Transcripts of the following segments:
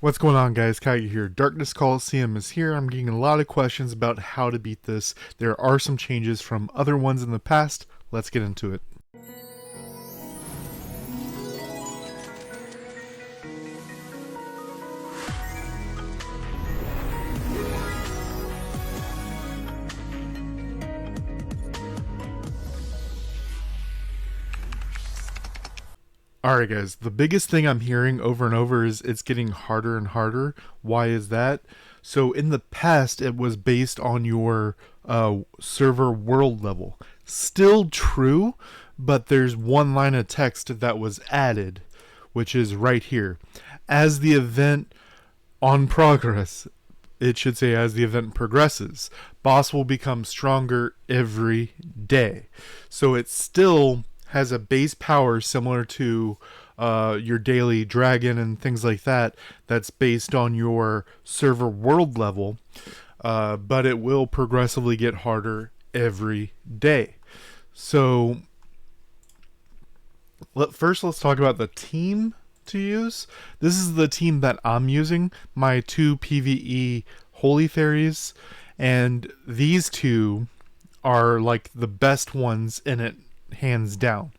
What's going on, guys? Kage here. Darkness Coliseum is here. I'm getting a lot of questions about how to beat this. There are some changes from other ones in the past. Let's get into it. Alright, guys, the biggest thing I'm hearing over and over is it's getting harder and harder. Why is that? So, in the past, it was based on your server world level. Still true, but there's one line of text that was added, which is right here. As the event on progress, it should say as the event progresses, boss will become stronger every day. So, it still has a base power similar to your daily dragon and things like that, that's based on your server world level, but it will progressively get harder every day. So first let's talk about the team to use. This is the team that I'm using, my two PvE holy fairies, and these two are like the best ones in it, hands down.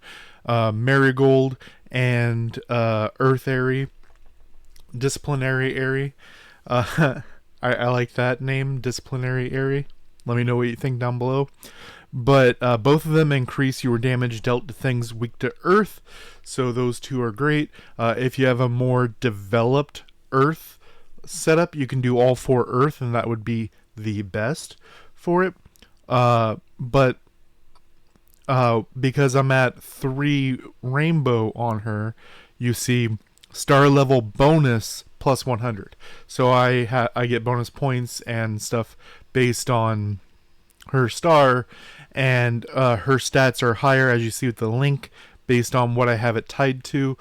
Marigold and Earth Airy, Disciplinary Airy. I like that name, Disciplinary Airy. Let me know what you think down below. But both of them increase your damage dealt to things weak to Earth, so those two are great. If you have a more developed Earth setup, you can do all four Earth, and that would be the best for it. But because I'm at 3 rainbow on her, you see star level bonus plus 100. So I get bonus points and stuff based on her star, and her stats are higher, as you see with the link, based on what I have it tied to.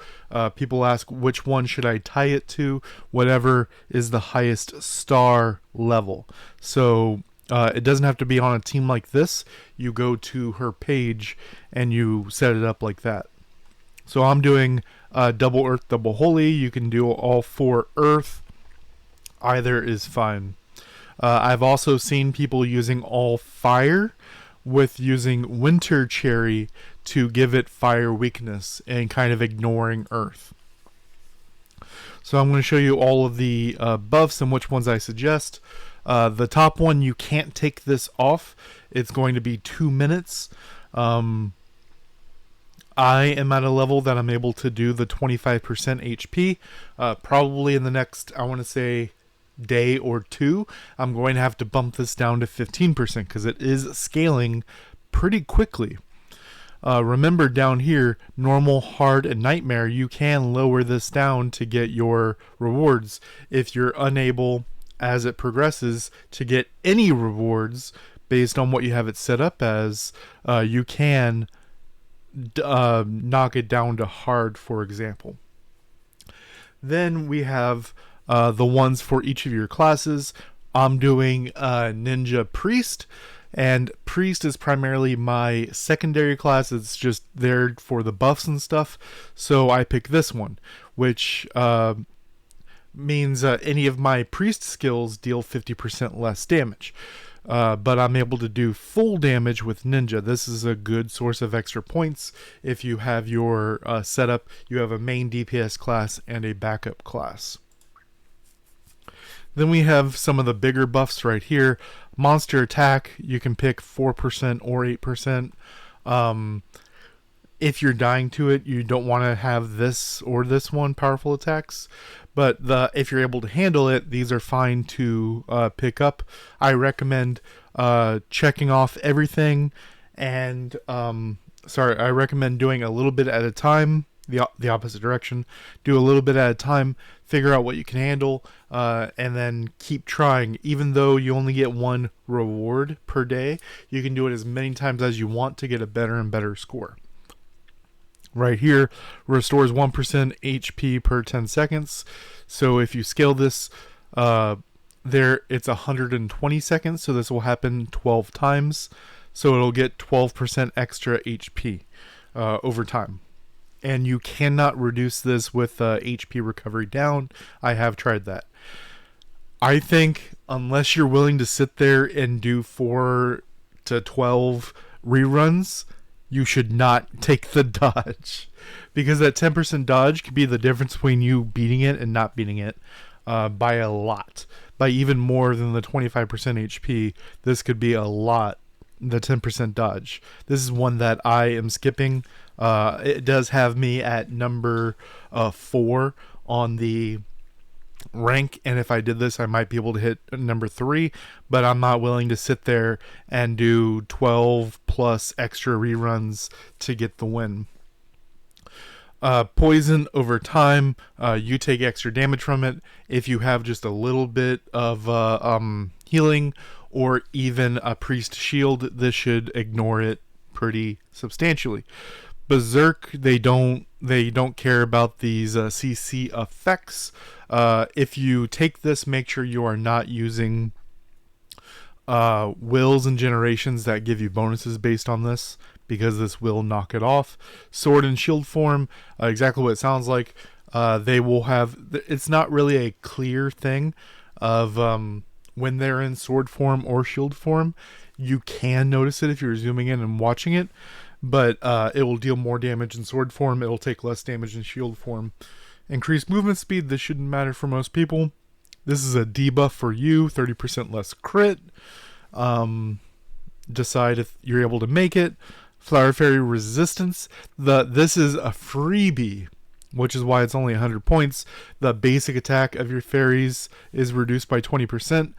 People ask which one should I tie it to. Whatever is the highest star level. So it doesn't have to be on a team like this. You go to her page and you set it up like that. So I'm doing double Earth, double Holy. You can do all 4 Earth. Either is fine. I've also seen people using all Fire with using Winter Cherry to give it fire weakness and kind of ignoring Earth. So I'm going to show you all of the buffs and which ones I suggest. The top one, you can't take this off. It's going to be 2 minutes. I am at a level that I'm able to do the 25% HP. Probably in the next, I want to say, day or two, I'm going to have to bump this down to 15% because it is scaling pretty quickly. Remember down here, normal, hard, and nightmare, you can lower this down to get your rewards. If you're unable, as it progresses, to get any rewards based on what you have it set up as, you can knock it down to hard, for example. Then we have the ones for each of your classes. I'm doing Ninja Priest, and Priest is primarily my secondary class. It's just there for the buffs and stuff, so I pick this one, which means any of my Priest skills deal 50% less damage. But I'm able to do full damage with Ninja. This is a good source of extra points if you have your setup. You have a main DPS class and a backup class. Then we have some of the bigger buffs right here. Monster attack, you can pick 4% or 8%. If you're dying to it, you don't want to have this or this one, powerful attacks. But if you're able to handle it, these are fine to pick up. I recommend checking off everything, and I recommend doing a little bit at a time, the opposite direction. Do a little bit at a time, figure out what you can handle, and then keep trying. Even though you only get 1 reward per day, you can do it as many times as you want to get a better and better score. Right here, restores 1% HP per 10 seconds. So if you scale this, it's 120 seconds, so this will happen 12 times. So it'll get 12% extra HP over time. and you cannot reduce this with HP recovery down. I have tried that. I think unless you're willing to sit there and do 4 to 12 reruns, you should not take the dodge, because that 10% dodge could be the difference between you beating it and not beating it by a lot, by even more than the 25% HP. This could be a lot, the 10% dodge. This is one that I am skipping. It does have me at number 4 on the rank, and if I did this I might be able to hit number 3, but I'm not willing to sit there and do 12 plus extra reruns to get the win. Poison over time, you take extra damage from it. If you have just a little bit of healing or even a priest shield, this should ignore it pretty substantially. Berserk, they don't care about these CC effects. If you take this, make sure you are not using wills and generations that give you bonuses based on this, because this will knock it off. Sword and shield form, exactly what it sounds like. They will have, it's not really a clear thing of when they're in sword form or shield form. You can notice it if you're zooming in and watching it, but it will deal more damage in sword form. It'll take less damage in shield form. Increased movement speed, this shouldn't matter for most people. This is a debuff for you, 30% less crit. Decide if you're able to make it. Flower Fairy resistance, this is a freebie, which is why it's only 100 points. The basic attack of your fairies is reduced by 20%.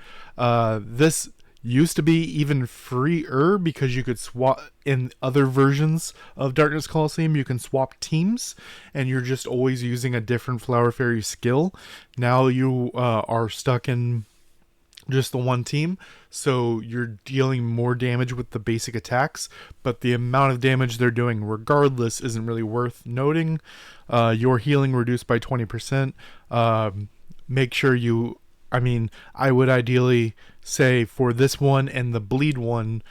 This used to be even freer because you could swap in other versions of Darkness Coliseum. You can swap teams and you're just always using a different Flower Fairy skill. Now you are stuck in just the one team, so you're dealing more damage with the basic attacks, but the amount of damage they're doing regardless isn't really worth noting. Your healing reduced by 20%. Make sure you, I would ideally say for this one and the bleed one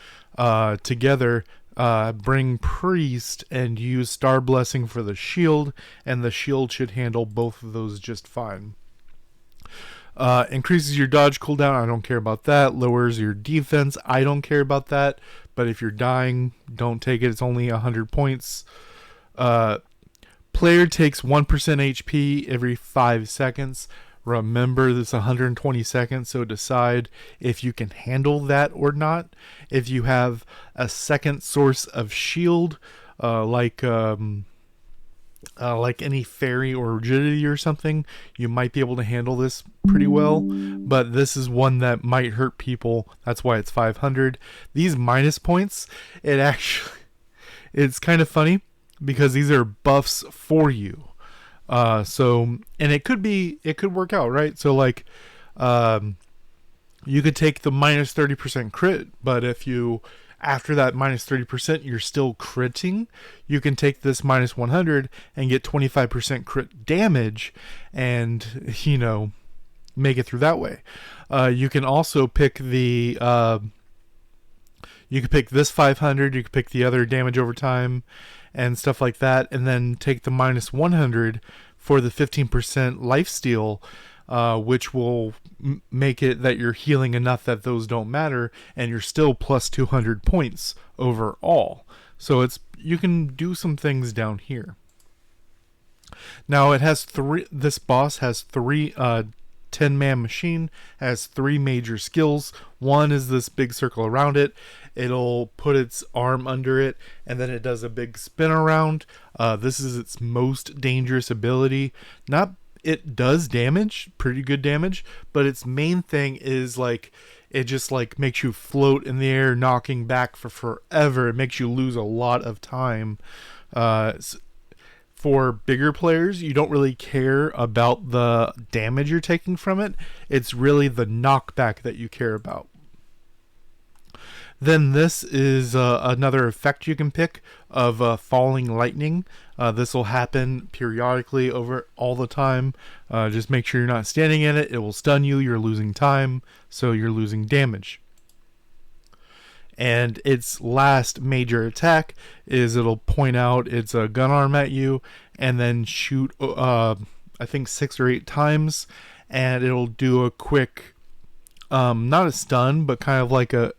together, bring priest and use star blessing for the shield, and the shield should handle both of those just fine. Increases your dodge cooldown, I don't care about that. Lowers your defense, I don't care about that. But if you're dying, don't take it. It's only 100 points. Player takes 1% HP every 5 seconds. Remember, this is 120 seconds, so decide if you can handle that or not. If you have a second source of shield, like any fairy or rigidity or something, you might be able to handle this pretty well, but this is one that might hurt people. That's why it's 500. These minus points, it's kind of funny because these are buffs for you. And it could work out, right? So like, you could take the minus 30% crit, but if you, after that minus 30%, you're still critting, you can take this minus 100 and get 25% crit damage and, make it through that way. You can also pick you could pick this 500, you could pick the other damage over time and stuff like that, and then take the minus 100 for the 15% lifesteal, which will make it that you're healing enough that those don't matter, and you're still plus 200 points overall. So you can do some things down here. Now it has this boss has 10-man machine, has 3 major skills. One is this big circle around it. It'll put its arm under it, and then it does a big spin around. This is its most dangerous ability. It does damage, pretty good damage, but its main thing is it just makes you float in the air, knocking back for forever. It makes you lose a lot of time. For bigger players, you don't really care about the damage you're taking from it. It's really the knockback that you care about. Then this is another effect you can pick of falling lightning. This will happen periodically over all the time. Just make sure you're not standing in it. It will stun you. You're losing time, so you're losing damage. And its last major attack is it'll point out its gun arm at you, and then shoot, I think 6 or 8 times, and it'll do a quick, not a stun, but kind of like a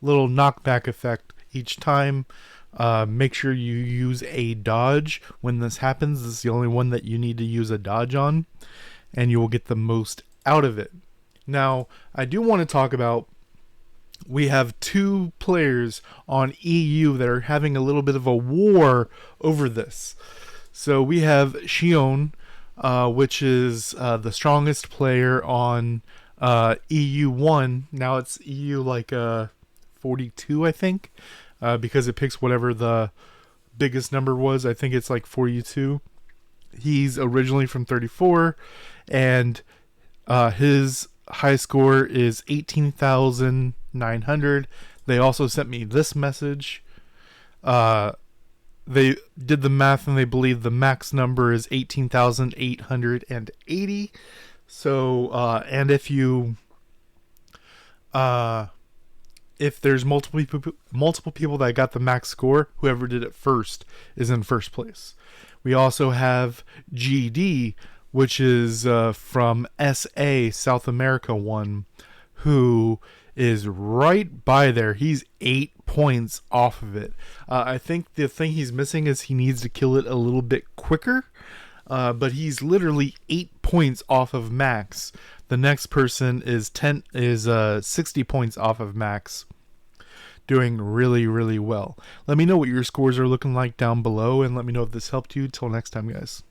little knockback effect each time. Make sure you use a dodge when this happens. This is the only one that you need to use a dodge on, and you will get the most out of it. Now, I do want to talk about, we have 2 players on EU that are having a little bit of a war over this. So we have Shion, which is the strongest player on EU1. Now it's EU like 42, I think, because it picks whatever the biggest number was. I think it's like 42. He's originally from 34, and his high score is 18,900. They also sent me this message. They did the math and they believe the max number is 18,880. So, and if there's multiple people that got the max score, whoever did it first is in first place. We also have GD, which is from SA, South America 1, who is right by there. He's 8 points off of it. I think the thing he's missing is he needs to kill it a little bit quicker, but he's literally 8 points off of max. The next person is 60 points off of max. Doing really, really well. Let me know what your scores are looking like down below, and let me know if this helped you. Till next time, guys.